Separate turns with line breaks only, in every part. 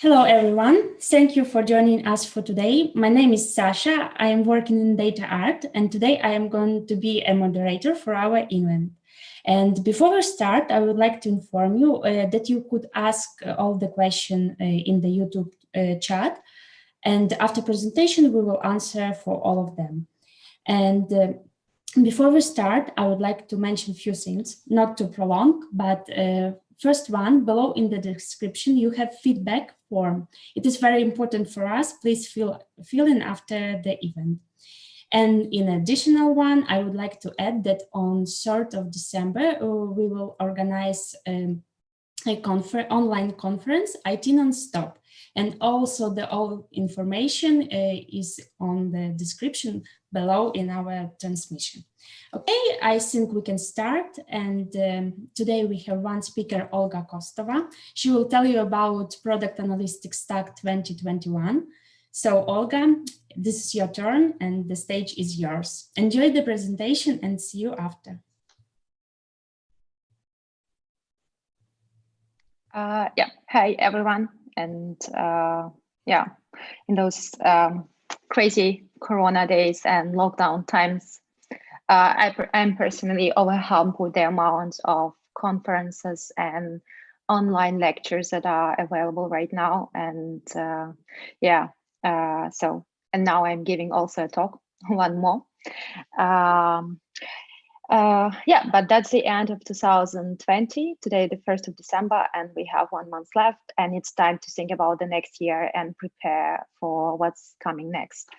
Hello, everyone. Thank you for joining us for today. My name is Sasha. I am working in DataArt, and today I am going to be a moderator for our event. And before we start, I would like to inform you that you could ask all the questions in the YouTube chat. And after presentation, we will answer for all of them. And before we start, I would like to mention a few things, not to prolong, but first one, below in the description, you have feedback form. It is very important for us. Please fill in after the event. And in additional one, I would like to add that on 3rd of December, we will organize a online conference, IT NonStop. And also the all information is on the description below in our transmission. Okay, I think we can start. And today we have one speaker, Olga Kostova. She will tell you about Product Analytics Stack 2021. So Olga, this is your turn and the stage is yours. Enjoy the presentation and see you after.
Yeah, hi everyone, and yeah, in those crazy Corona days and lockdown times, I'm personally overwhelmed with the amount of conferences and online lectures that are available right now, and yeah, and now I'm giving also a talk, one more. Yeah, but that's the end of 2020. Today, the 1st of December, and we have 1 month left, and it's time to think about the next year and prepare for what's coming next.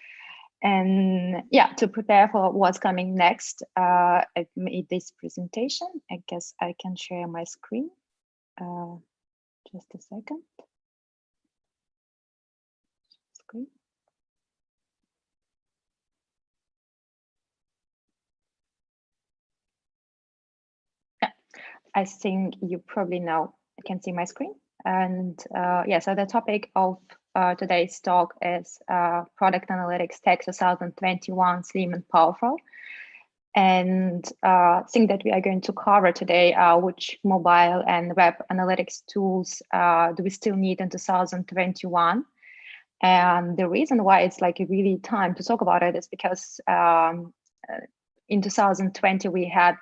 And yeah, to prepare for what's coming next, I've made this presentation. I guess I can share my screen. Just a second. Screen. I think you probably know, I can see my screen. And yeah, so the topic of today's talk is Product Analytics Tech 2021 Slim and Powerful. And thing that we are going to cover today are which mobile and web analytics tools do we still need in 2021. And the reason why it's like a really time to talk about it is because in 2020 we had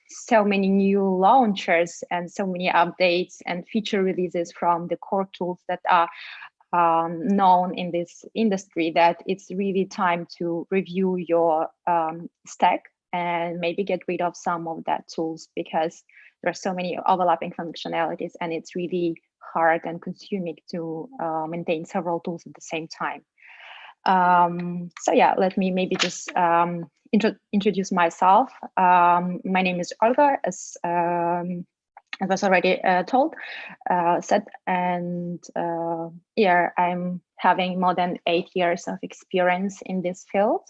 so many new launchers and so many updates and feature releases from the core tools that are known in this industry, that it's really time to review your stack and maybe get rid of some of that tools, because there are so many overlapping functionalities and it's really hard and consuming to maintain several tools at the same time. So yeah, let me maybe just introduce myself. My name is Olga, as was already said, and yeah, I'm having more than 8 years of experience in this field.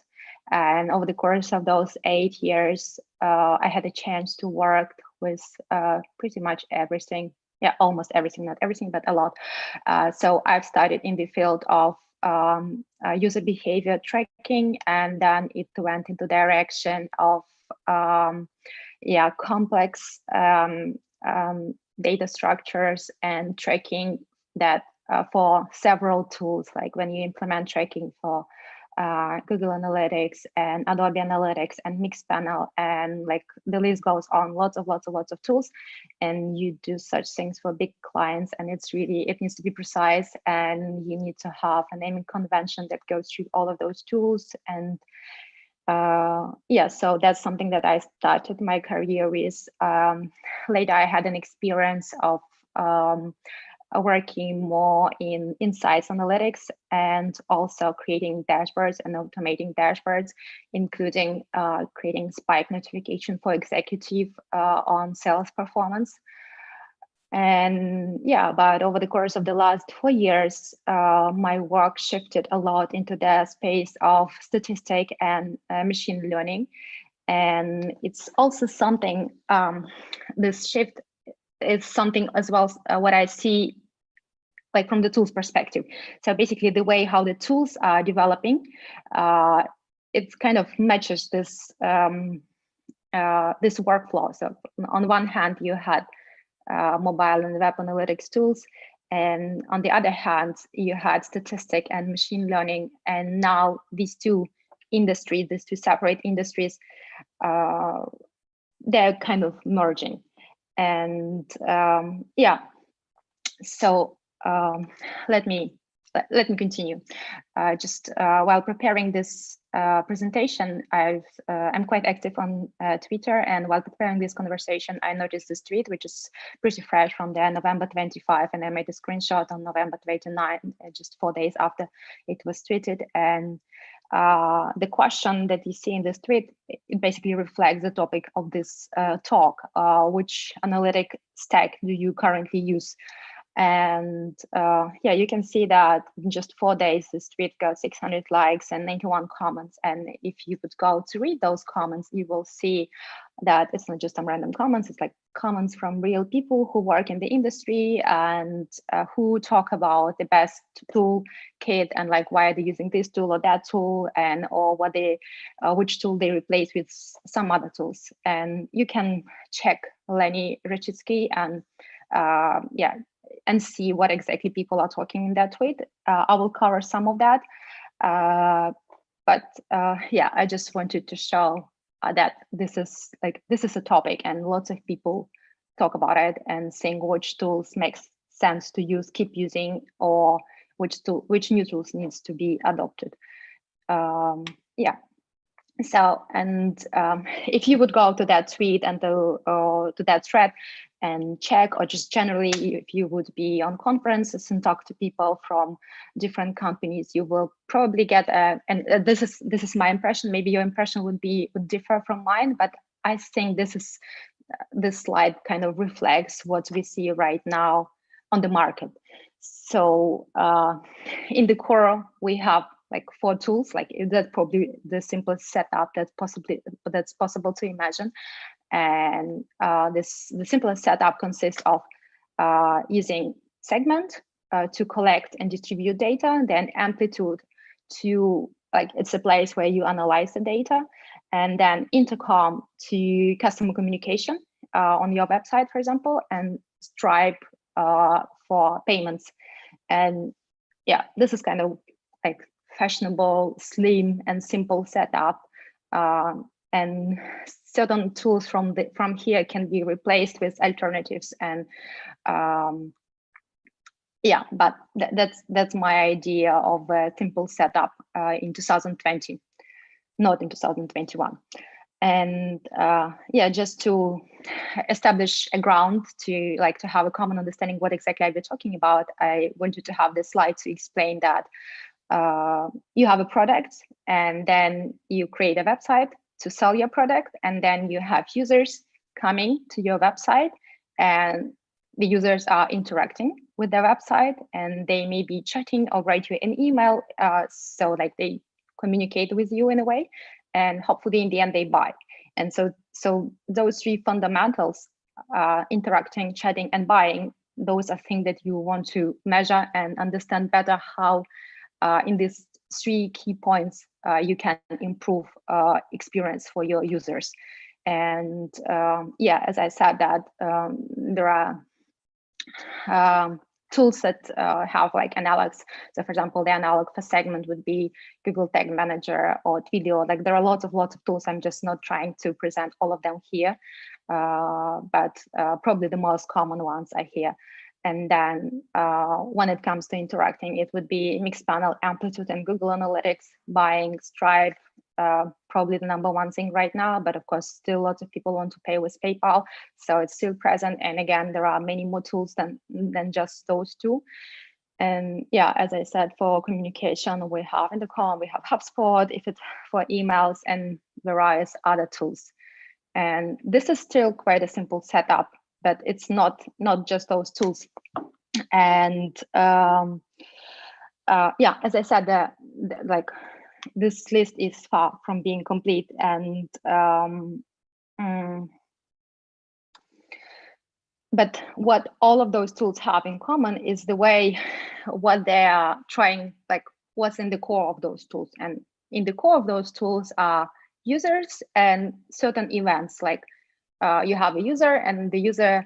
And over the course of those 8 years, I had a chance to work with pretty much everything. Yeah, almost everything, not everything, but a lot. So I've started in the field of user behavior tracking, and then it went into direction of yeah, complex data structures and tracking that for several tools, like when you implement tracking for Google Analytics and Adobe Analytics and Mixpanel, and like the list goes on, lots of tools, and you do such things for big clients, and it's really, it needs to be precise, and you need to have a naming convention that goes through all of those tools. And yeah, so that's something that I started my career with. Later, I had an experience of working more in insights analytics and also creating dashboards and automating dashboards, including creating spike notification for executive on sales performance. And yeah, but over the course of the last 4 years, my work shifted a lot into the space of statistic and machine learning. And it's also something, this shift is something as well what I see like from the tools perspective. So basically the way how the tools are developing, it kind of matches this, this workflow. So on one hand, you had mobile and web analytics tools, And on the other hand, you had statistic and machine learning. And now these two industries, these two separate industries, they're kind of merging. And yeah, so let me continue. Just while preparing this presentation, I'm quite active on Twitter, and while preparing this conversation, I noticed this tweet, which is pretty fresh from there, November 25, and I made a screenshot on November 29, just 4 days after it was tweeted. And the question that you see in this tweet, it basically reflects the topic of this talk. Which analytic stack do you currently use? And yeah, you can see that in just 4 days, this tweet got 600 likes and 91 comments. And if you would go to read those comments, you will see that it's not just some random comments, it's like comments from real people who work in the industry and who talk about the best tool kit and like why they're using this tool or that tool, and or what they which tool they replace with some other tools. And you can check Lenny Rachitsky and yeah, and see what exactly people are talking in that tweet. I will cover some of that, but yeah, I just wanted to show that this is a topic, and lots of people talk about it and saying which tools makes sense to use, keep using, or which new tools needs to be adopted. Yeah. So, and if you would go to that tweet and to that thread and check, or just generally, if you would be on conferences and talk to people from different companies, you will probably get and this is my impression. Maybe your impression would differ from mine, but I think this slide kind of reflects what we see right now on the market. So in the core, we have like 4 tools. Like that's probably the simplest setup that's possible to imagine. And the simplest setup consists of using segment to collect and distribute data, then amplitude to it's a place where you analyze the data, and then intercom to customer communication on your website, for example, and Stripe for payments. And yeah, this is kind of like fashionable, slim, and simple setup. And certain tools from here can be replaced with alternatives. And yeah, but that's my idea of a simple setup in 2020, not in 2021. And yeah, just to establish a ground to have a common understanding what exactly I've been talking about, I wanted to have this slide to explain that you have a product, and then you create a website to sell your product, and then you have users coming to your website, and the users are interacting with their website, and they may be chatting or write you an email, so they communicate with you in a way, and hopefully in the end they buy. And so those 3 fundamentals, interacting, chatting, and buying, those are things that you want to measure and understand better how in these 3 key points you can improve experience for your users. And yeah, as I said, that there are tools that have analogs. So for example, the analog for segment would be Google Tag Manager or Twilio. There are lots of tools. I'm just not trying to present all of them here, but probably the most common ones are here. And then when it comes to interacting, it would be Mixpanel, Amplitude, and Google Analytics. Buying, Stripe, probably the #1 thing right now, but of course, still lots of people want to pay with PayPal, so it's still present. And again, there are many more tools than just those 2. And yeah, as I said, for communication, we have Intercom, we have HubSpot, if it's for emails, and various other tools. And this is still quite a simple setup, but it's not just those tools. And yeah, as I said, this list is far from being complete. And but what all of those tools have in common is the way what they are trying, what's in the core of those tools. And in the core of those tools are users and certain events, you have a user, and the user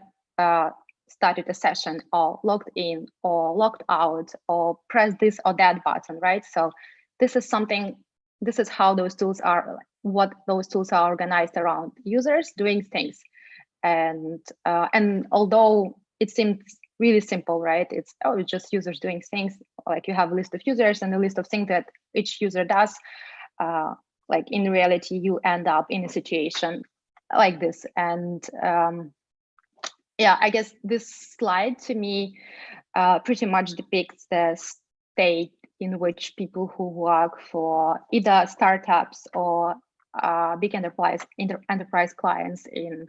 started a session or logged in or logged out or pressed this or that button, right? So this is how those tools are, what those tools are organized around users doing things. And although it seems really simple, right? It's just users doing things. Like you have a list of users and a list of things that each user does. Like in reality, you end up in a situation like this. And yeah, I guess this slide to me pretty much depicts the state in which people who work for either startups or big enterprise clients in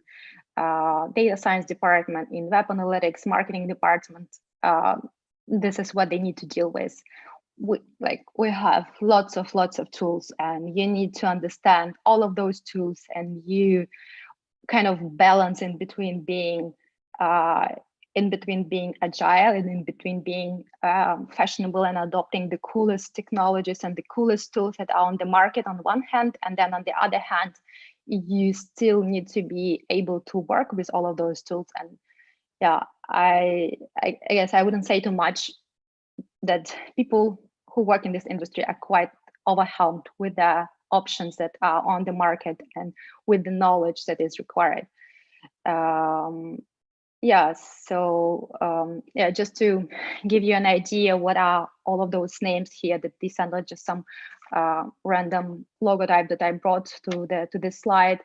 data science department, in web analytics, marketing department, this is what they need to deal with. We have lots of tools, and you need to understand all of those tools, and you kind of balance in between being agile and in between being fashionable and adopting the coolest technologies and the coolest tools that are on the market on one hand, and then on the other hand, you still need to be able to work with all of those tools. And yeah, I guess I wouldn't say too much that people who work in this industry are quite overwhelmed with the options that are on the market and with the knowledge that is required. Yeah, so yeah, just to give you an idea what are all of those names here, that these are not just some random logotype that I brought to this slide.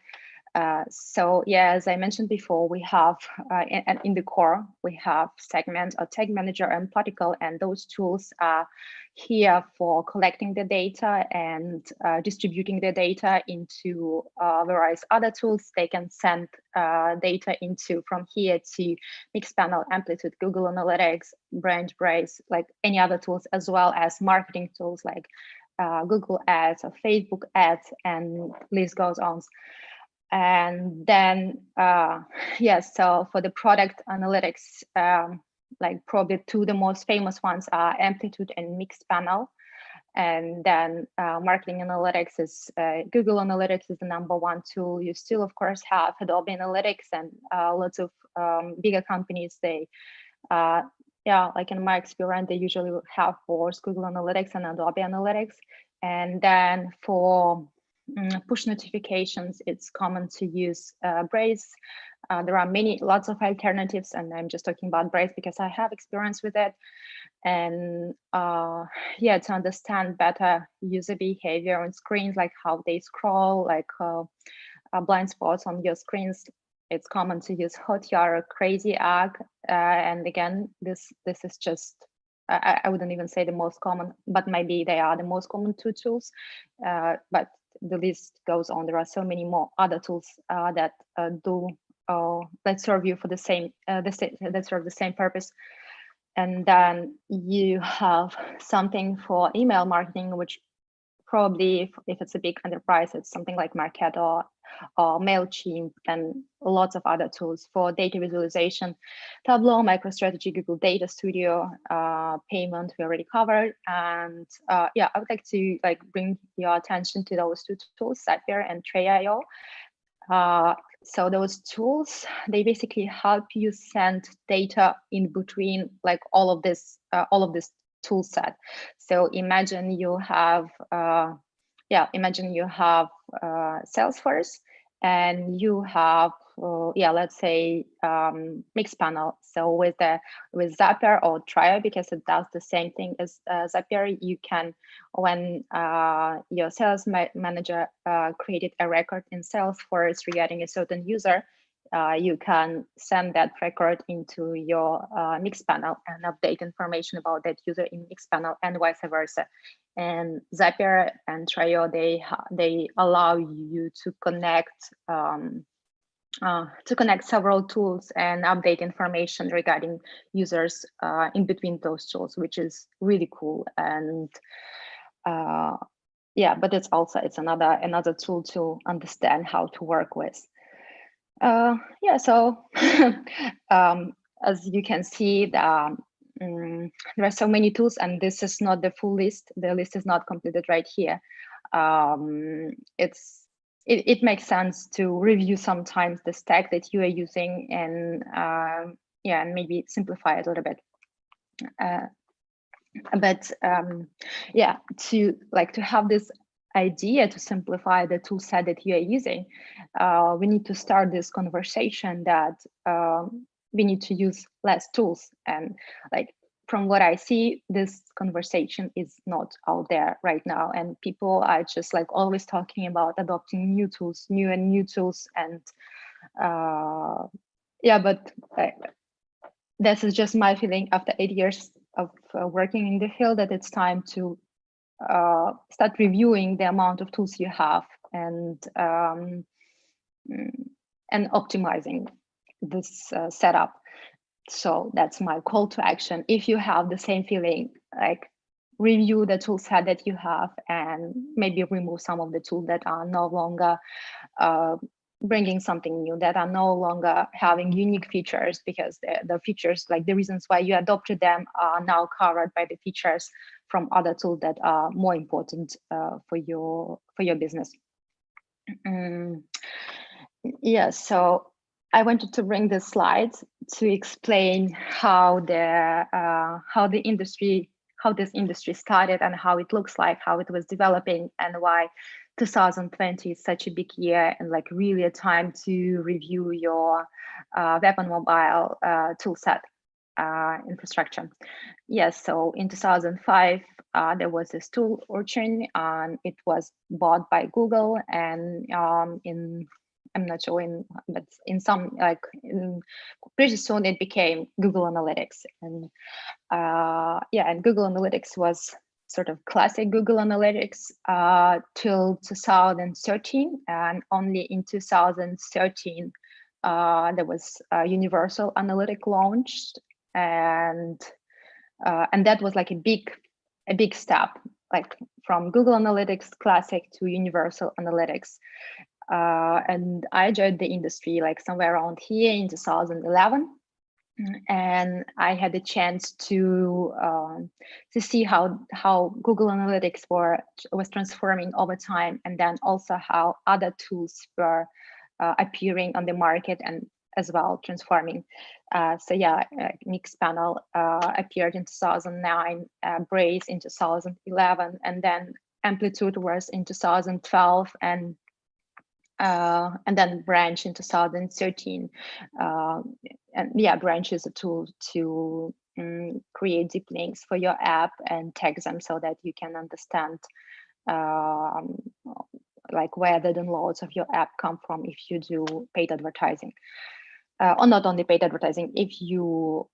So yeah, as I mentioned before, we have in the core, we have Segment, or Tag Manager, and Particle, and those tools are here for collecting the data and distributing the data into various other tools. They can send data into from here to Mixpanel, Amplitude, Google Analytics, Branch, Braze, like any other tools, as well as marketing tools like Google Ads or Facebook Ads, and list goes on. And then, yes, so for the product analytics, like probably two the most famous ones are Amplitude and Mixpanel. And then marketing analytics is Google Analytics is the #1 tool. You still, of course, have Adobe Analytics, and lots of bigger companies, they, yeah, like in my experience, they usually have both Google Analytics and Adobe Analytics. And then for push notifications, it's common to use Braze. There are lots of alternatives, and I'm just talking about Braze because I have experience with it. And yeah, to understand better user behavior on screens, like how they scroll, like blind spots on your screens, it's common to use Hotjar or Crazy Egg. And again, this is just, I wouldn't even say the most common, but maybe they are the most common two tools. But the list goes on. There are so many more other tools that that serve you for the same that serve the same purpose. And then you have something for email marketing, which probably, if it's a big enterprise, it's something like Marketo or MailChimp, and lots of other tools for data visualization. Tableau, MicroStrategy, Google Data Studio, payment we already covered. And yeah, I would like to bring your attention to those two tools, Zapier and Tray.io. So those tools, they basically help you send data in between all of this tool set. So imagine you have Salesforce, and you have let's say Mixpanel. So with Zapier or Tray, because it does the same thing as Zapier, you can, when your sales manager created a record in Salesforce regarding a certain user, you can send that record into your Mixpanel and update information about that user in Mixpanel, and vice versa. And Zapier and Tray.io, they allow you to connect several tools and update information regarding users in between those tools, which is really cool. And yeah, but it's another tool to understand how to work with. Yeah, so as you can see, there are so many tools, and this is not the full list. The list is not completed right here. It makes sense to review sometimes the stack that you are using, and yeah, and maybe simplify it a little bit. Yeah, to have this idea to simplify the tool set that you are using, we need to start this conversation that we need to use less tools. And like, from what I see, this conversation is not out there right now, and people are just like always talking about adopting new tools, new tools. And yeah, but this is just my feeling after 8 years of working in the field, that it's time to start reviewing the amount of tools you have, and optimizing this setup. So that's my call to action. If you have the same feeling, like, review the tool set that you have, and maybe remove some of the tools that are no longer bringing something new, that are no longer having unique features, because the features, like the reasons why you adopted them, are now covered by the features from other tools that are more important for your business. Yeah, so I wanted to bring this slide to explain how this industry started, and how it looks like, how it was developing, and why 2020 is such a big year, and like really a time to review your web and mobile tool set infrastructure. Yes, so in 2005, there was this tool, Orchard, and it was bought by Google, and I'm not sure but pretty soon it became Google Analytics. And yeah, and Google Analytics was sort of classic Google Analytics till 2013, and only in 2013 there was Universal Analytic launched, and that was like a big step, like from Google Analytics Classic to Universal Analytics. And I joined the industry like somewhere around here in 2011, and I had the chance to see how Google Analytics was transforming over time, and then also how other tools were appearing on the market and as well transforming. So yeah, Mixpanel appeared in 2009, Braze in 2011, and then Amplitude was in 2012, and then Branch in 2013. And yeah, Branch is a tool to create deep links for your app and tag them so that you can understand like where the downloads of your app come from if you do paid advertising. Or not only paid advertising, if you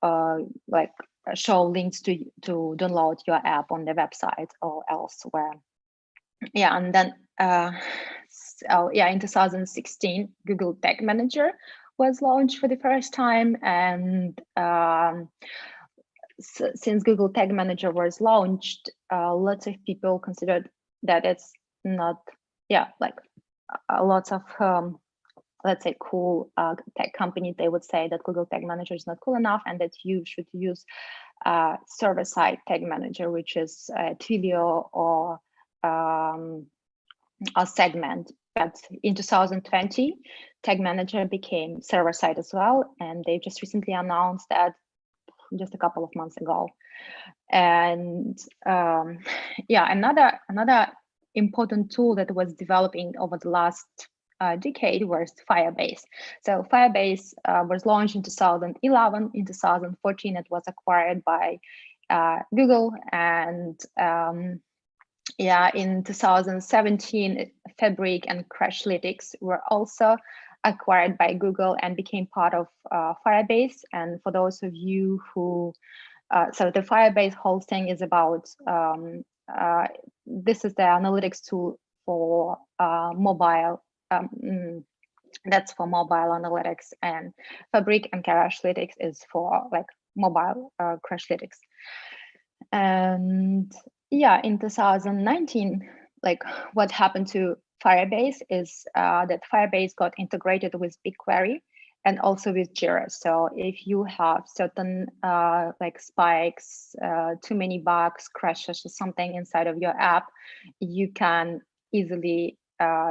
like show links to download your app on the website or elsewhere. Yeah, and then so yeah, in 2016, Google Tag Manager was launched for the first time, and since Google Tag Manager was launched, lots of people considered that it's not, yeah, like lots of let's say cool tech companies, they would say that Google Tag Manager is not cool enough, and that you should use server-side Tag Manager, which is Twilio or a Segment. But in 2020, Tag Manager became server-side as well, and they just recently announced that just a couple of months ago. And yeah, another important tool that was developing over the last decade was Firebase. So Firebase was launched in 2011. In 2014, it was acquired by Google, and yeah, in 2017, Fabric and Crashlytics were also acquired by Google and became part of Firebase. And for those of you who, so the Firebase whole thing is about, this is the analytics tool for mobile, that's for mobile analytics, and Fabric and Crashlytics is for like mobile Crashlytics. And yeah, in 2019, like what happened to Firebase is that Firebase got integrated with BigQuery and also with Jira. So if you have certain like spikes, too many bugs, crashes or something inside of your app, you can easily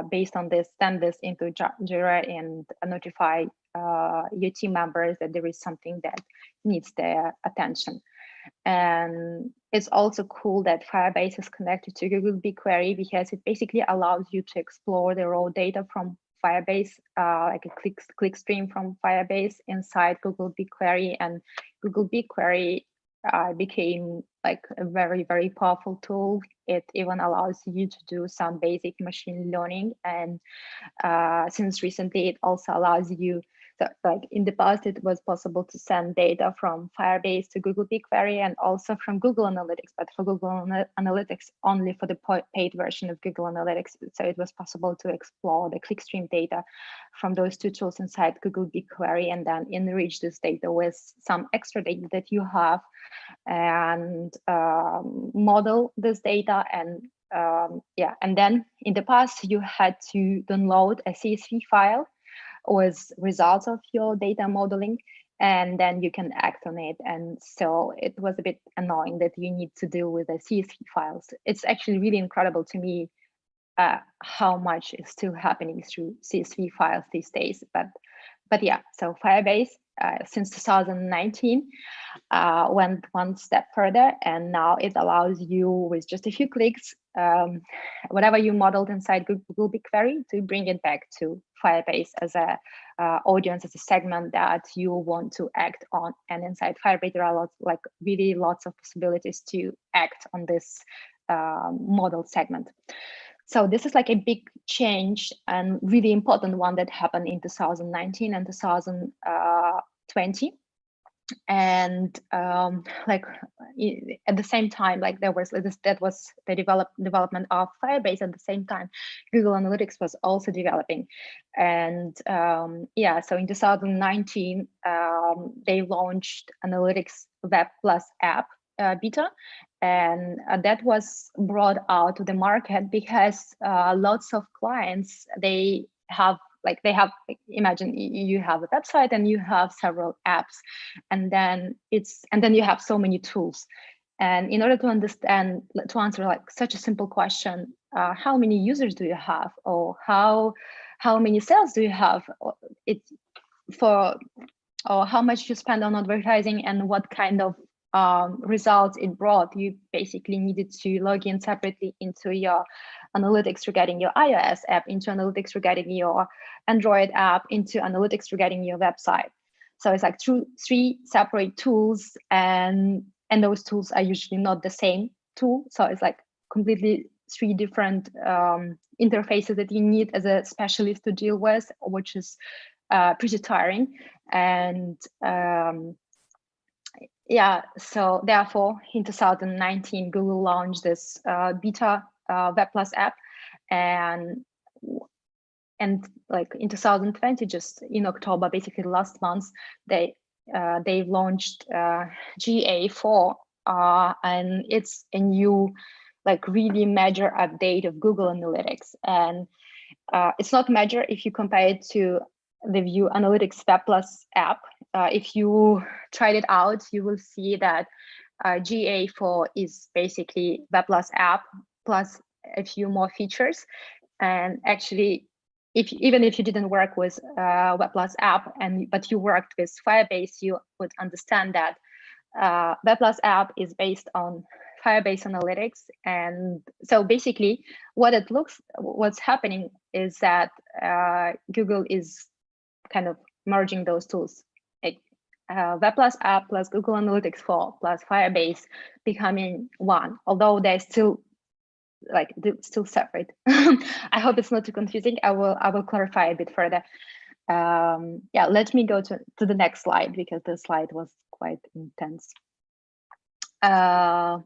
based on this, send this into Jira and notify your team members that there is something that needs their attention. And it's also cool that Firebase is connected to Google BigQuery, because it basically allows you to explore the raw data from Firebase, like a click stream from Firebase inside Google BigQuery. And Google BigQuery became like a very, very powerful tool. It even allows you to do some basic machine learning. And since recently, it also allows you, so like in the past, it was possible to send data from Firebase to Google BigQuery and also from Google Analytics, but for Google Analytics, only for the paid version of Google Analytics. So it was possible to explore the clickstream data from those two tools inside Google BigQuery and then enrich this data with some extra data that you have and model this data. And yeah, and then in the past, you had to download a CSV file with results of your data modeling, and then you can act on it. And so it was a bit annoying that you need to deal with the CSV files. It's actually really incredible to me how much is still happening through CSV files these days. But yeah, so Firebase since 2019 went one step further, and now it allows you with just a few clicks, whatever you modeled inside Google BigQuery, to bring it back to Firebase as a audience, as a segment that you want to act on. And inside Firebase, there are really lots of possibilities to act on this model segment. So this is like a big change and really important one that happened in 2019 and 2020. And like at the same time, like there was this, that was the development of Firebase. At the same time, Google Analytics was also developing. And yeah, so in 2019, they launched Analytics Web Plus app beta, and that was brought out to the market because lots of clients, they have, imagine you have a website and you have several apps, and then you have so many tools. And in order to understand, to answer like such a simple question, how many users do you have, or how many sales do you have, or how much you spend on advertising, and what kind of results it brought, you basically needed to log in separately into your analytics regarding your iOS app, into analytics regarding your Android app, into analytics regarding your website. So it's like three separate tools, and those tools are usually not the same tool. So it's like completely three different interfaces that you need as a specialist to deal with, which is pretty tiring. And yeah, so therefore in 2019, Google launched this beta Web Plus app, and like in 2020, just in October, basically last month, they launched GA4, and it's a new, like really major update of Google Analytics. And it's not major if you compare it to the View Analytics Web Plus app. If you tried it out, you will see that GA4 is basically Web Plus app plus a few more features. And actually, even if you didn't work with Web Plus app, but you worked with Firebase, you would understand that Web Plus app is based on Firebase Analytics. And so basically what's happening is that Google is kind of merging those tools, like Web Plus app plus Google Analytics 4 plus Firebase becoming one, although they're still separate. I hope it's not too confusing. I will clarify a bit further. Yeah, let me go to the next slide, because the slide was quite intense. Yeah,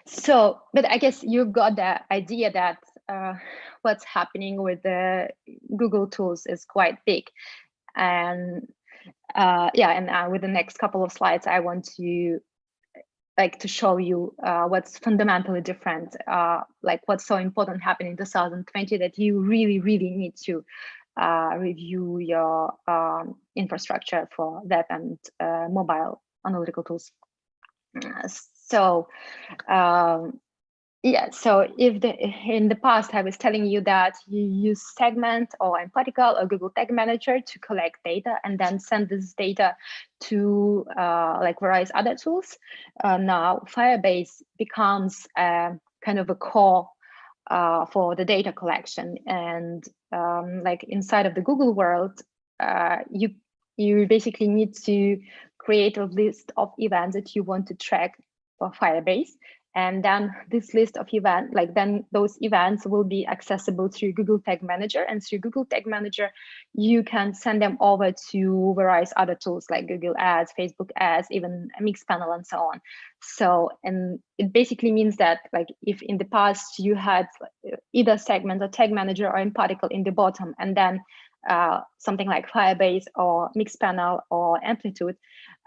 so, but I guess you got the idea that what's happening with the Google tools is quite big. And yeah, and with the next couple of slides, I want to show you what's fundamentally different, like what's so important happening in 2020 that you really, really need to review your infrastructure for web and mobile analytical tools. So yeah, Yeah, so if in the past I was telling you that you use Segment or Empatical or Google Tag Manager to collect data and then send this data to like various other tools, now Firebase becomes kind of a core for the data collection. And like inside of the Google world, you basically need to create a list of events that you want to track for Firebase. And then this list of events, like then those events will be accessible through Google Tag Manager. And through Google Tag Manager, you can send them over to various other tools like Google Ads, Facebook Ads, even Mixpanel and so on. So, and it basically means that like if in the past you had either Segment or Tag Manager or Empatical in the bottom, and then something like Firebase or Mixpanel or Amplitude,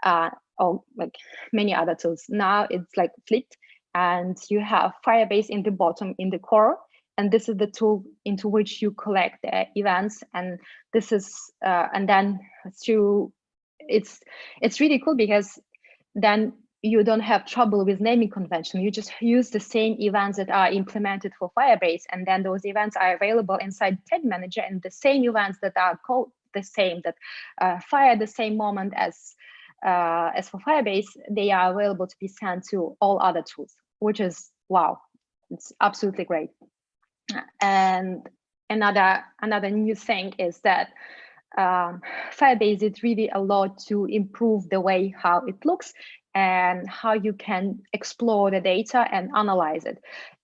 or like many other tools, now it's like flipped. And you have Firebase in the bottom, in the core, and this is the tool into which you collect the events. And this is, and then through, it's really cool because then you don't have trouble with naming convention. You just use the same events that are implemented for Firebase, and then those events are available inside Tag Manager, and the same events that are called the same, that fire the same moment as for Firebase, they are available to be sent to all other tools, which is, wow, it's absolutely great. And another new thing is that Firebase is really a lot to improve the way how it looks and how you can explore the data and analyze it.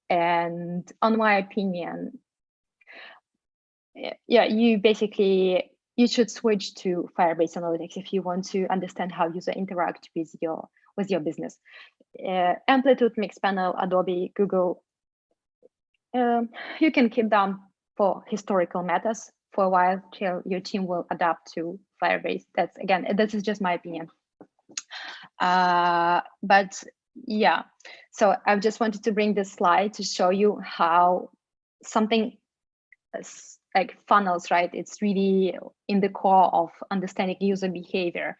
And on my opinion, yeah, you should switch to Firebase Analytics if you want to understand how users interact with your business. Amplitude, Mixpanel, Adobe, Google, you can keep them for historical matters for a while till your team will adapt to Firebase. That's, again, this is just my opinion. But yeah, so I just wanted to bring this slide to show you how something like funnels, right? It's really in the core of understanding user behavior,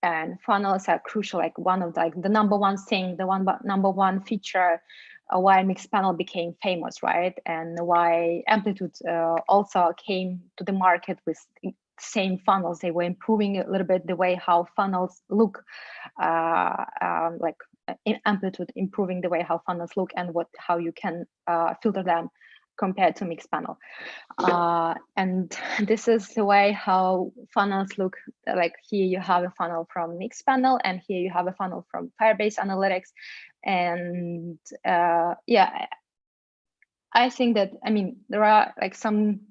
and funnels are crucial. Like one of the number one thing, number one feature why Mixpanel became famous, right? And why Amplitude also came to the market with same funnels. They were improving a little bit the way how funnels look, like in Amplitude improving the way how funnels look and how you can filter them compared to Mixpanel. And this is the way how funnels look. Like here you have a funnel from Mixpanel, and here you have a funnel from Firebase Analytics. And yeah, I think that, I mean, there are like some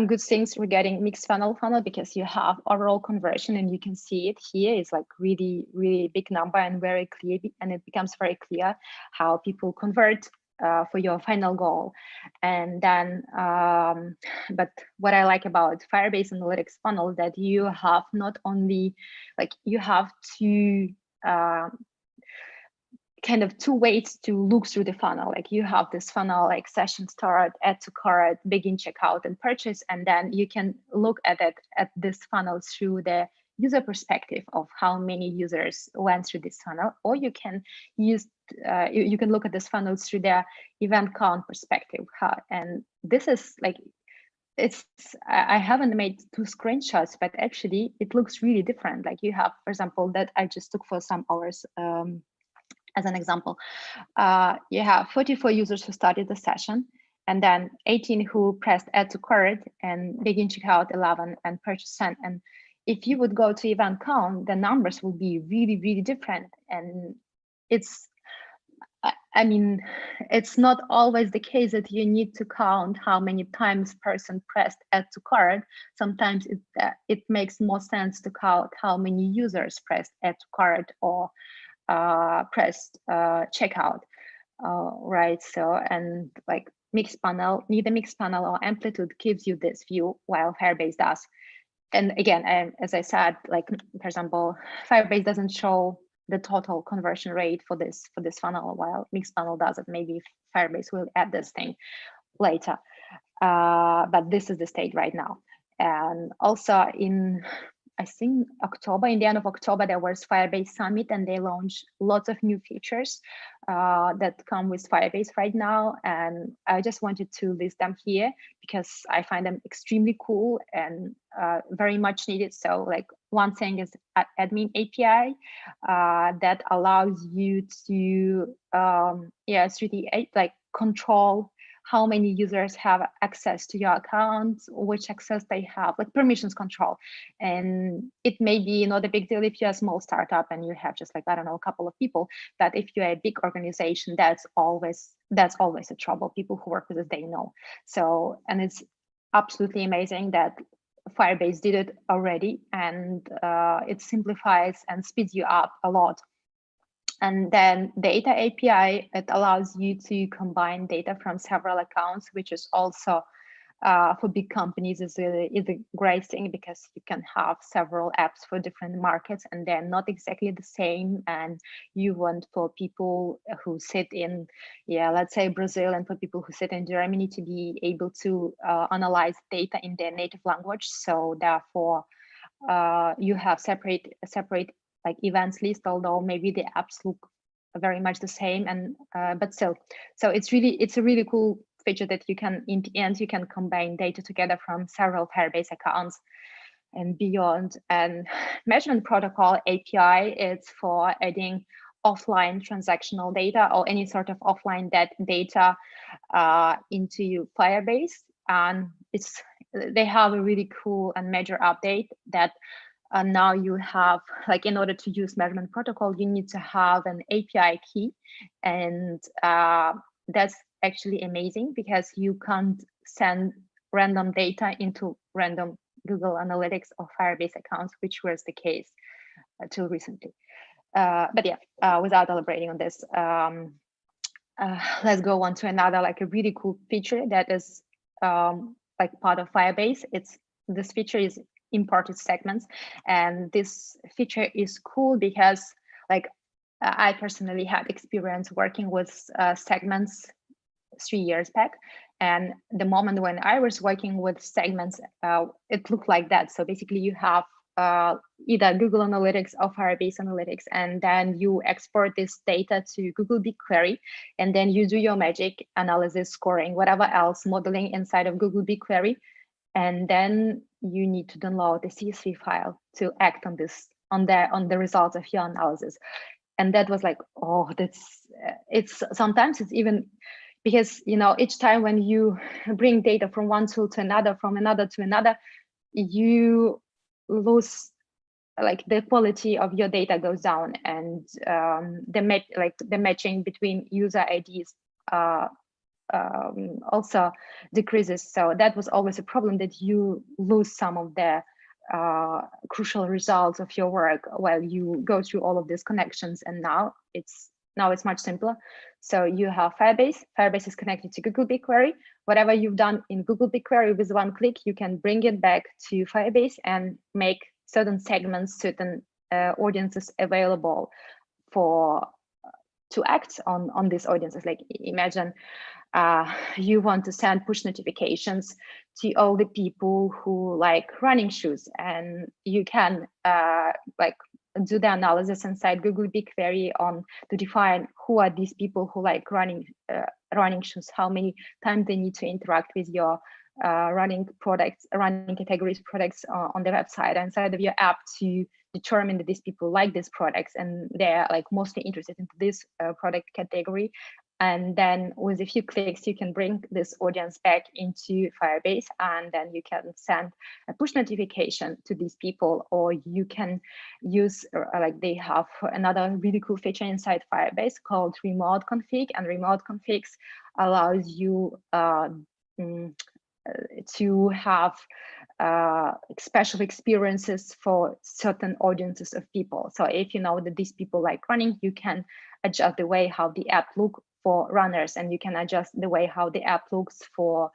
good things regarding Mixpanel funnel, because you have overall conversion, and you can see it here is like really, really big number and very clear, and it becomes very clear how people convert for your final goal. And then, but what I like about Firebase Analytics funnel, that you have not only, like you have to kind of two ways to look through the funnel. Like you have this funnel like session start, add to cart, begin checkout, and purchase, and then you can look at this funnel through the user perspective of how many users went through this funnel, or you can use you can look at this funnel through the event count perspective. And this is like, I haven't made two screenshots, but actually it looks really different. Like you have, for example, that I just took for some hours as an example, you have 44 users who started the session, and then 18 who pressed add to cart, and begin checkout 11, and purchase 10. And if you would go to event count, the numbers will be really, really different. And it's, I mean, it's not always the case that you need to count how many times person pressed add to cart. Sometimes it makes more sense to count how many users pressed add to cart or pressed checkout, right? So, and like Mixpanel, neither Mixpanel or Amplitude gives you this view, while Firebase does. And again, as I said, like for example, Firebase doesn't show the total conversion rate for this funnel, while Mixpanel does it. Maybe Firebase will add this thing later, but this is the state right now. And also in I think October, in the end of October, there was Firebase Summit, and they launched lots of new features that come with Firebase right now. And I just wanted to list them here because I find them extremely cool and very much needed. So like one thing is admin API that allows you to, through the like control how many users have access to your account, which access they have, like permissions control. And it may be not a big deal if you're a small startup and you have just like, I don't know, a couple of people, but if you're a big organization, that's always a trouble. People who work with us, they know. So, and it's absolutely amazing that Firebase did it already, and it simplifies and speeds you up a lot. And then data API, it allows you to combine data from several accounts, which is also for big companies is a great thing because you can have several apps for different markets and they're not exactly the same. And you want for people who sit in, let's say Brazil, and for people who sit in Germany to be able to analyze data in their native language. So therefore, you have separate like events list, although maybe the apps look very much the same, and but still, so it's a really cool feature that you can, in the end, you can combine data together from several Firebase accounts and beyond. And measurement protocol API, it's for adding offline transactional data or any sort of offline data into Firebase. And they have a really cool and major update that now you have, like, in order to use measurement protocol, you need to have an API key. And that's actually amazing because you can't send random data into random Google Analytics or Firebase accounts, which was the case till recently. But yeah, without elaborating on this, let's go on to another, like a really cool feature that is like part of Firebase. This feature is imported segments, and this feature is cool because, like, I personally had experience working with segments 3 years back, and the moment when I was working with segments, it looked like that. So basically, you have either Google Analytics or Firebase Analytics, and then you export this data to Google BigQuery, and then you do your magic analysis, scoring, whatever else, modeling inside of Google BigQuery, and then you need to download the CSV file to act on this, on the results of your analysis. And that was like, oh, it's sometimes it's even, because, you know, each time when you bring data from one tool to another, from another to another, you lose, like, the quality of your data goes down, and the matching between user IDs also decreases. So that was always a problem, that you lose some of the crucial results of your work while you go through all of these connections. And now it's much simpler. So you have Firebase. Firebase is connected to Google BigQuery. Whatever you've done in Google BigQuery with one click, you can bring it back to Firebase and make certain segments, certain audiences available to act on these audiences. Like, imagine you want to send push notifications to all the people who like running shoes, and you can like do the analysis inside Google BigQuery to define who are these people who like running shoes, how many times they need to interact with your running categories products on the website inside of your app, to determine that these people like these products and they're like mostly interested in this product category. And then with a few clicks, you can bring this audience back into Firebase, and then you can send a push notification to these people, or you can use, like, they have another really cool feature inside Firebase called remote config, and remote configs allows you to have special experiences for certain audiences of people. So if you know that these people like running, you can adjust the way how the app look for runners, and you can adjust the way how the app looks for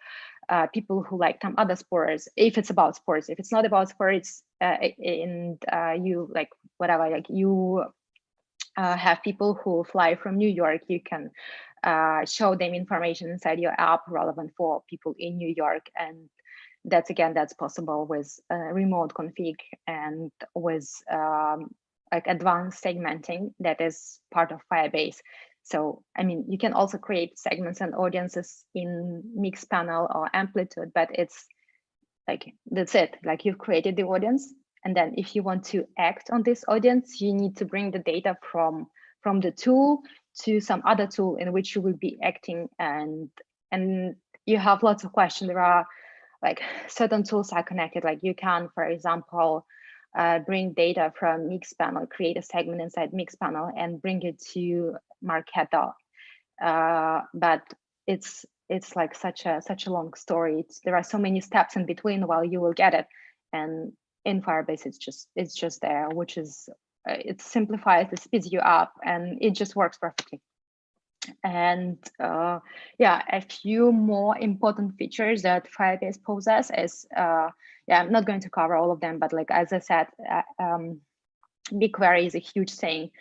people who like some other sports, if it's about sports. If it's not about sports, you like whatever, like you have people who fly from New York, you can show them information inside your app relevant for people in New York. And that's possible with remote config and with like advanced segmenting that is part of Firebase. So, I mean, you can also create segments and audiences in Mixpanel or Amplitude, but it's like, that's it. Like, you've created the audience. And then if you want to act on this audience, you need to bring the data from the tool to some other tool in which you will be acting. And you have lots of questions. There are like certain tools are connected. Like you can, for example, bring data from Mixpanel, create a segment inside Mixpanel and bring it to Marketo. But it's like such a long story. There are so many steps in between while you will get it. And in Firebase, it's just there, which is it simplifies, it speeds you up, and it just works perfectly. And yeah, a few more important features that Firebase possesses. Yeah, I'm not going to cover all of them, but like as I said, BigQuery is a huge thing.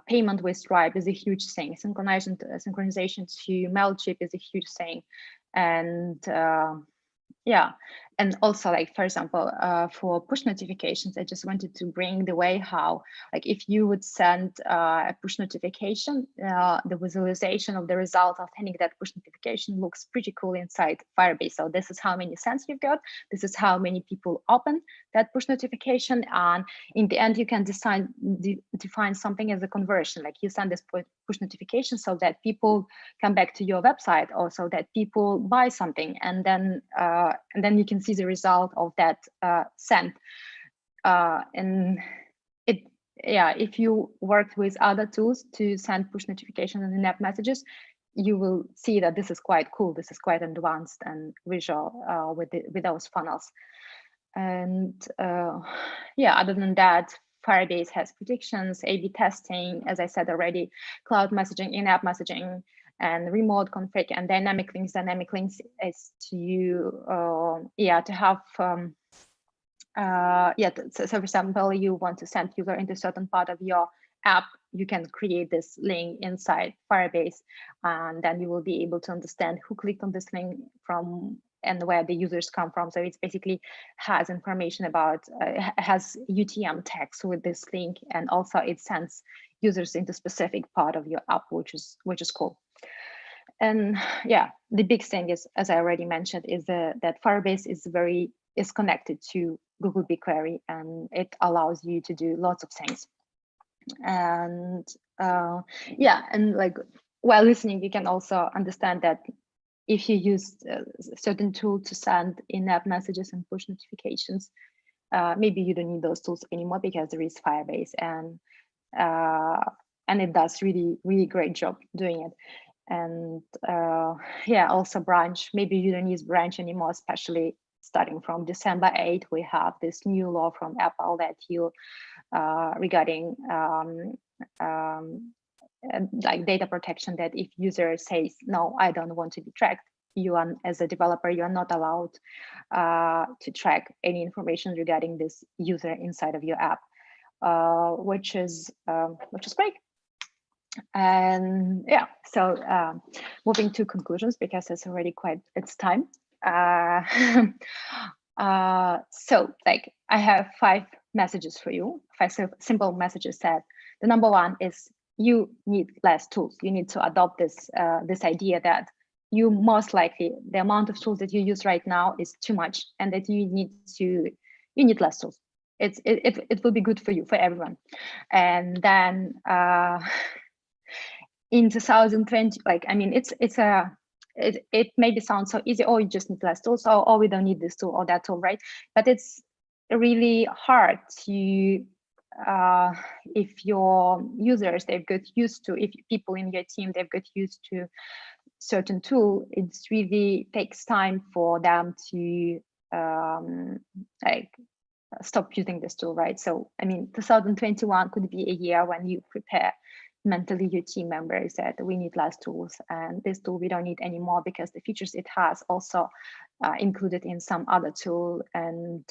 Payment with Stripe is a huge thing. Synchronization to Mailchimp is a huge thing. And yeah, and also like, for example, for push notifications, I just wanted to bring the way how, like if you would send a push notification, the visualization of the result of sending that push notification looks pretty cool inside Firebase. So this is how many sends you've got. This is how many people open that push notification. And in the end, you can define something as a conversion, like you send this push notification so that people come back to your website, or so that people buy something, and then you can see the result of that send. And yeah, if you worked with other tools to send push notifications and in-app messages, you will see that this is quite cool. This is quite advanced and visual with those funnels. And yeah, other than that, Firebase has predictions, A/B testing, as I said already, cloud messaging, in-app messaging, and remote config and dynamic links. Dynamic links is to yeah, to have yeah. So for example, you want to send user into a certain part of your app, you can create this link inside Firebase, and then you will be able to understand who clicked on this link from and where the users come from. So it's basically has information about, has UTM text with this link, and also it sends users into specific part of your app, which is cool. And yeah, the big thing is, as I already mentioned, is that Firebase is connected to Google BigQuery, and it allows you to do lots of things. And yeah, and like while listening, you can also understand that if you use a certain tool to send in-app messages and push notifications, maybe you don't need those tools anymore because there is Firebase, and it does really great job doing it. And yeah, also Branch, maybe you don't use Branch anymore, especially starting from December 8th, we have this new law from Apple that you regarding like data protection, that if user says, no, I don't want to be tracked, you are, as a developer, you are not allowed to track any information regarding this user inside of your app, which is great. And yeah, so moving to conclusions, because it's already it's time. So like I have 5 messages for you, 5 simple messages. That the number one is you need less tools. You need to adopt this this idea that you most likely the amount of tools that you use right now is too much, and that you need less tools. It will be good for you, for everyone. And then in 2020, like, I mean, it maybe sounds so easy. Oh, you just need less tools. Oh, we don't need this tool or that tool, right? But it's really hard to, if your users, they've got used to, if people in your team, they've got used to certain tool, it's really takes time for them to like stop using this tool, right? So, I mean, 2021 could be a year when you prepare mentally your team members that we need less tools, and this tool we don't need anymore because the features it has also included in some other tool. And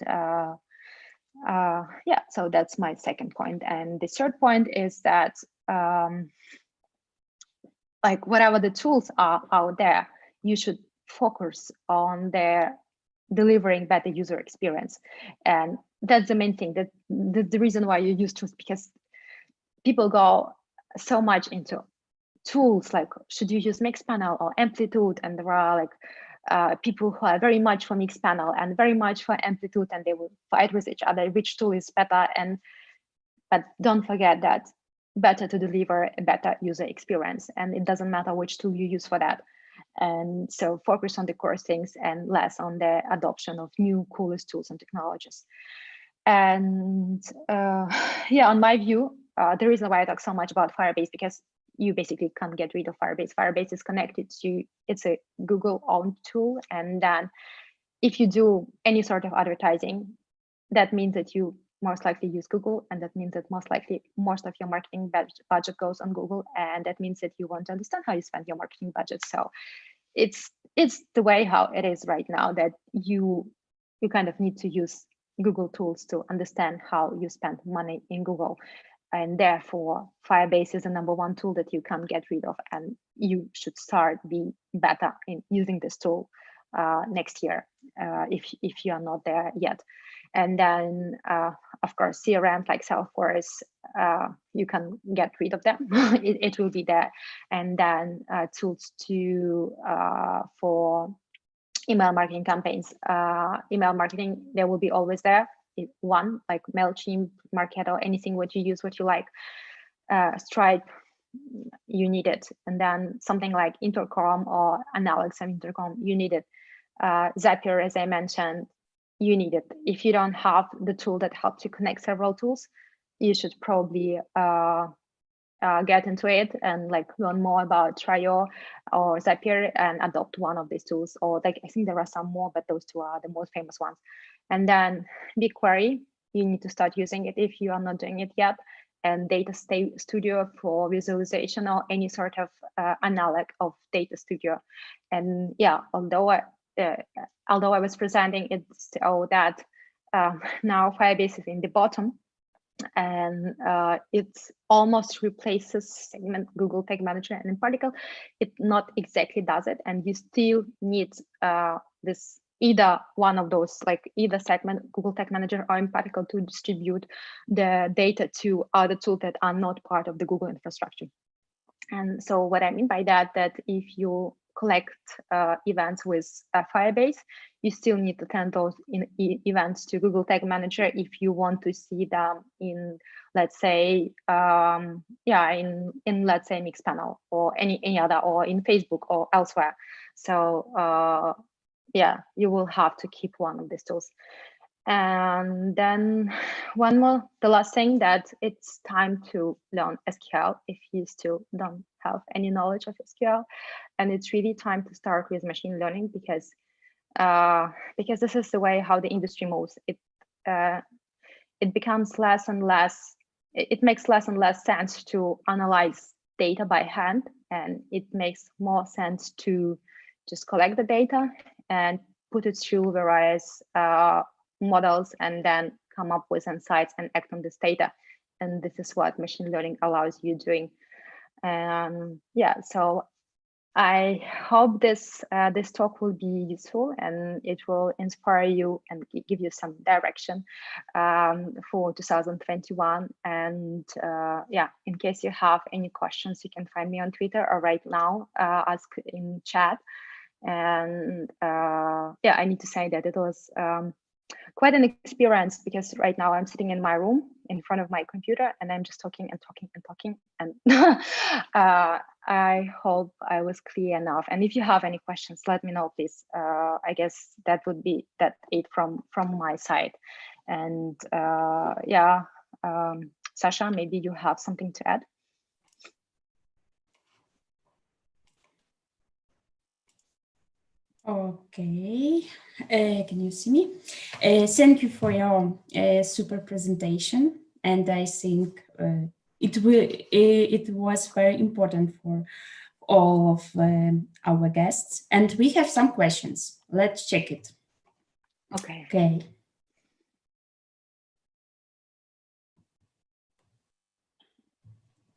yeah, so that's my second point. And the third point is that like whatever the tools are out there, you should focus on their delivering better user experience. And that's the main thing, that the reason why you use tools, because people go so much into tools like, should you use Mixpanel or Amplitude? And there are like people who are very much for Mixpanel and very much for Amplitude, and they will fight with each other which tool is better. But don't forget that better to deliver a better user experience, and it doesn't matter which tool you use for that. And so focus on the core things and less on the adoption of new coolest tools and technologies. And yeah, on my view, the reason why I talk so much about Firebase, because you basically can't get rid of Firebase. Firebase is connected to, it's a Google owned tool. And then if you do any sort of advertising, that means that you most likely use Google, and that means that most likely most of your marketing budget goes on Google, and that means that you want to understand how you spend your marketing budget. So it's the way how it is right now, that you kind of need to use Google tools to understand how you spend money in Google. And therefore, Firebase is the #1 tool that you can't get rid of, and you should start be better in using this tool next year if you are not there yet. And then, of course, CRMs like Salesforce, you can get rid of them. it will be there. And then tools to for email marketing campaigns. Email marketing, they will be always there. One, like MailChimp, Marketo, anything what you use, what you like. Stripe, you need it. And then something like Intercom or analogs of Intercom, you need it. Zapier, as I mentioned, you need it. If you don't have the tool that helps you connect several tools, you should probably get into it and like learn more about Trio or Zapier and adopt one of these tools. Or like, I think there are some more, but those two are the most famous ones. And then BigQuery, you need to start using it if you are not doing it yet. And Data Studio for visualization or any sort of analog of Data Studio. And yeah, although I was presenting it, so that now Firebase is in the bottom, and it almost replaces Google Tag Manager, and in particular, it not exactly does it, and you still need this either one of those, like either segment Google Tag Manager or in particular to distribute the data to other tools that are not part of the Google infrastructure. And so what I mean by that if you collect events with Firebase, you still need to send those events to Google Tag Manager if you want to see them in, let's say, in let's say Mixpanel or any other, or in Facebook or elsewhere. So yeah, you will have to keep one of these tools. And then the last thing, that it's time to learn SQL if you still don't have any knowledge of SQL. And it's really time to start with machine learning, because this is the way how the industry moves. It becomes less and less, it makes less and less sense to analyze data by hand, and it makes more sense to just collect the data and put it through various models and then come up with insights and act on this data. And this is what machine learning allows you doing. Yeah, so I hope this talk will be useful, and it will inspire you and give you some direction for 2021. And yeah, in case you have any questions, you can find me on Twitter, or right now ask in chat. And yeah, I need to say that it was quite an experience, because right now I'm sitting in my room in front of my computer and I'm just talking and talking and talking. And I hope I was clear enough. And if you have any questions, let me know, please. I guess that would be it from my side. And yeah, Sasha, maybe you have something to add.
Okay, can you see me? Thank you for your super presentation, and I think it was very important for all of our guests. And we have some questions. Let's check it.
Okay.
Okay.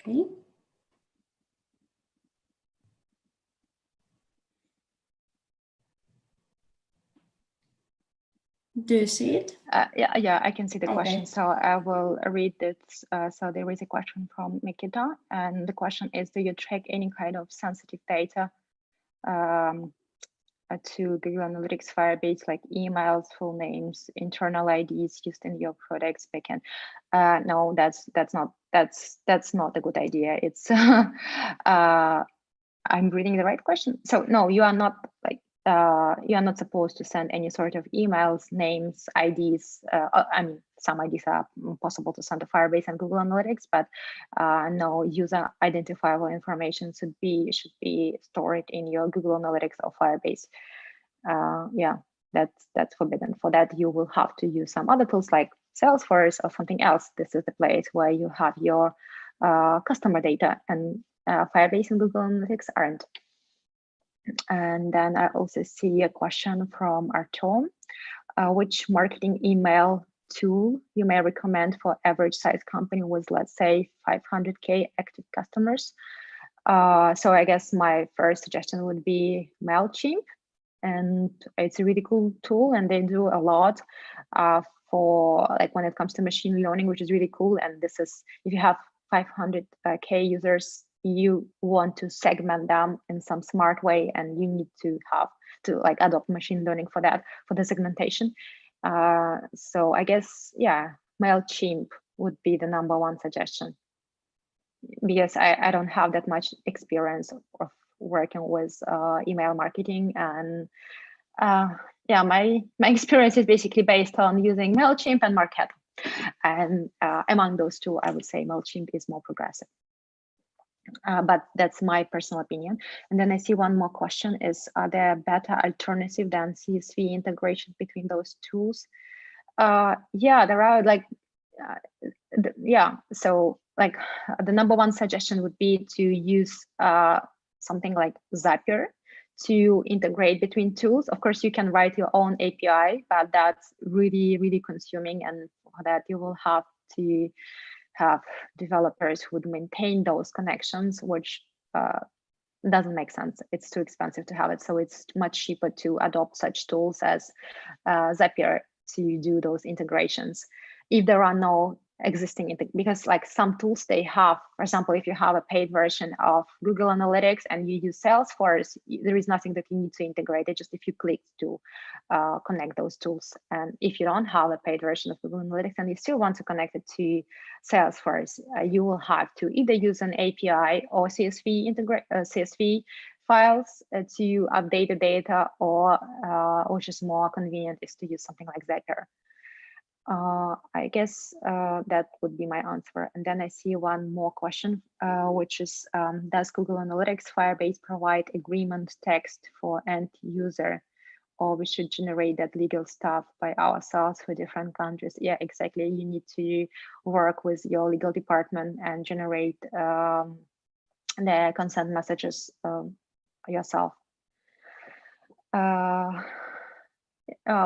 Okay. Do you see it?
Yeah, I can see the
Okay.
question. So I will read it. So there is a question from Mikita, and the question is, do you track any kind of sensitive data to Google Analytics Firebase, like emails, full names, internal IDs used in your products backend? No, that's not a good idea. It's I'm reading the right question. So no, you are not like you are not supposed to send any sort of emails, names, IDs. I mean, some IDs are possible to send to Firebase and Google Analytics, but no, user identifiable information should be stored in your Google Analytics or Firebase. Yeah, that's forbidden. For that, you will have to use some other tools like Salesforce or something else. This is the place where you have your customer data, and Firebase and Google Analytics aren't. And then I also see a question from Artem. Which marketing email tool you may recommend for average size company with, let's say, 500K active customers? So I guess my first suggestion would be MailChimp. And it's a really cool tool, and they do a lot for like when it comes to machine learning, which is really cool. And this is, if you have 500K users, you want to segment them in some smart way, and you need to have to like adopt machine learning for that, for the segmentation. So I guess, yeah, MailChimp would be the #1 suggestion, because I don't have that much experience of working with email marketing, and yeah, my experience is basically based on using MailChimp and Marketo, and among those two, I would say MailChimp is more progressive. But that's my personal opinion. And then I see one more question is, are there better alternative than CSV integration between those tools? Yeah, there are, like, yeah, so like the #1 suggestion would be to use something like Zapier to integrate between tools. Of course, you can write your own API, but that's really, really consuming, and for that you will have to have developers who would maintain those connections, which doesn't make sense. It's too expensive to have it. So it's much cheaper to adopt such tools as Zapier to do those integrations. If there are no existing, because like some tools they have, for example, if you have a paid version of Google Analytics and you use Salesforce, there is nothing that you need to integrate. It's just if you click to connect those tools. And if you don't have a paid version of Google Analytics and you still want to connect it to Salesforce, you will have to either use an API or CSV files to update the data, or which is more convenient, is to use something like Zapier. I guess that would be my answer. And then I see one more question, which is, does Google Analytics Firebase provide agreement text for end user, or we should generate that legal stuff by ourselves for different countries? Yeah, exactly. You need to work with your legal department and generate the consent messages yourself.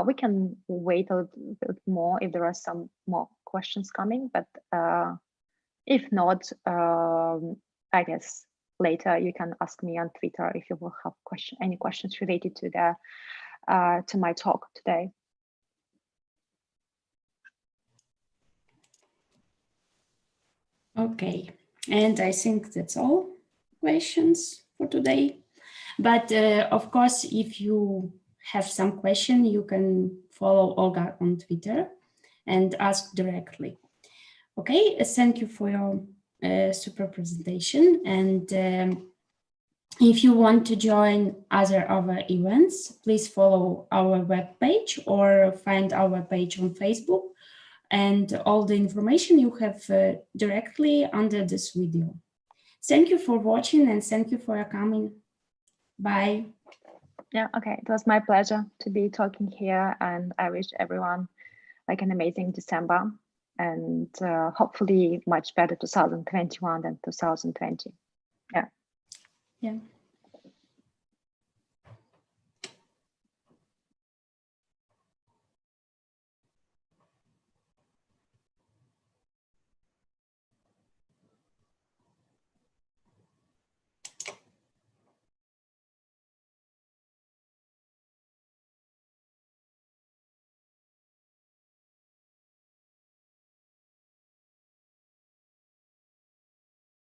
We can wait a little bit more if there are some more questions coming, but if not, I guess later you can ask me on Twitter if you will have any questions related to to my talk today.
Okay, and I think that's all questions for today. But of course, if you have some question, you can follow Olga on Twitter and ask directly. Okay, thank you for your super presentation. And if you want to join other of our events, please follow our webpage or find our page on Facebook. And all the information you have directly under this video. Thank you for watching, and thank you for coming. Bye.
Yeah, okay. It was my pleasure to be talking here, and I wish everyone like an amazing December, and hopefully much better 2021 than 2020. Yeah.
Yeah.